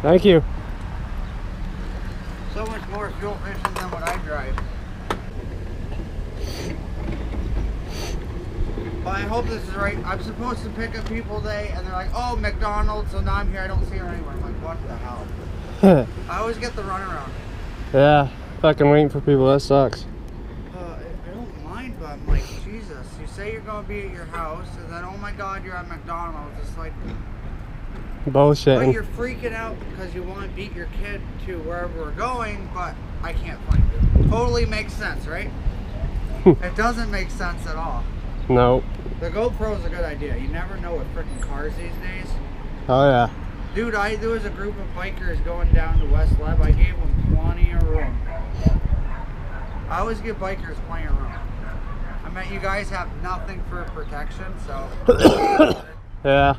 Thank you. So much more fuel efficient than what I drive. But I hope this is right. I'm supposed to pick up people today, and they're like, oh, McDonald's, so now I'm here, I don't see her anywhere. I'm like, what the hell? I always get the runaround. Yeah, fucking waiting for people, that sucks. I don't mind, but I'm like, Jesus, you say you're going to be at your house, and then, oh my God, you're at McDonald's. It's like, Bullshit. but you're freaking out because you want to beat your kid to wherever we're going, but I can't find you. Totally makes sense, right? It doesn't make sense at all. No. The GoPro is a good idea. You never know with freaking cars these days. Oh yeah. Dude, there was a group of bikers going down to West Leb. I gave them plenty of room. I always give bikers plenty of room. I mean, you guys have nothing for protection, so. Yeah.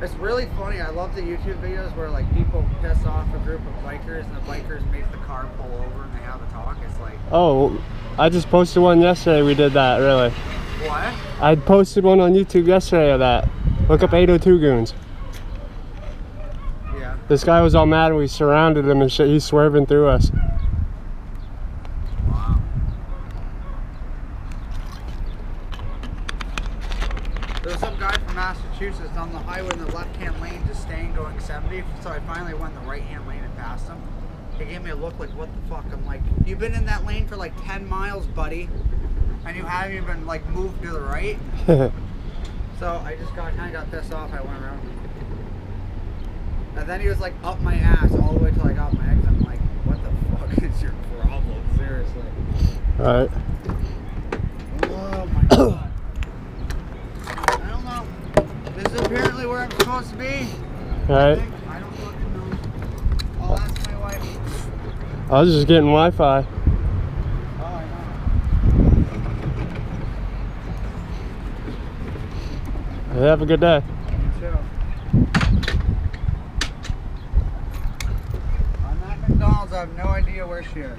It's really funny. I love the YouTube videos where like people piss off a group of bikers and the bikers make the car pull over and they have a talk. It's like, Oh, I just posted one yesterday. We did that, really. what? I posted one on YouTube yesterday of that. Look up 802 Goons. Yeah. This guy was all mad and we surrounded him and shit. He's swerving through us. Wow. There was some guy from Massachusetts on the highway in the left-hand lane just staying going 70, so I finally went in the right-hand lane and passed him. He gave me a look like, what the fuck? I'm like, you've been in that lane for like 10 miles, buddy, and you haven't even like moved to the right? So I just kind of got pissed off. I went around him. And then he was like up my ass all the way till I got my exit. I'm like, what the fuck is your problem? Seriously. Alright. Oh my God. I don't know. This is apparently where I'm supposed to be. Alright. I don't fucking know. I'll ask my wife. I was just getting Wi-Fi. Oh, I know. Have a good day. You too. I'm at McDonald's. I have no idea where she is.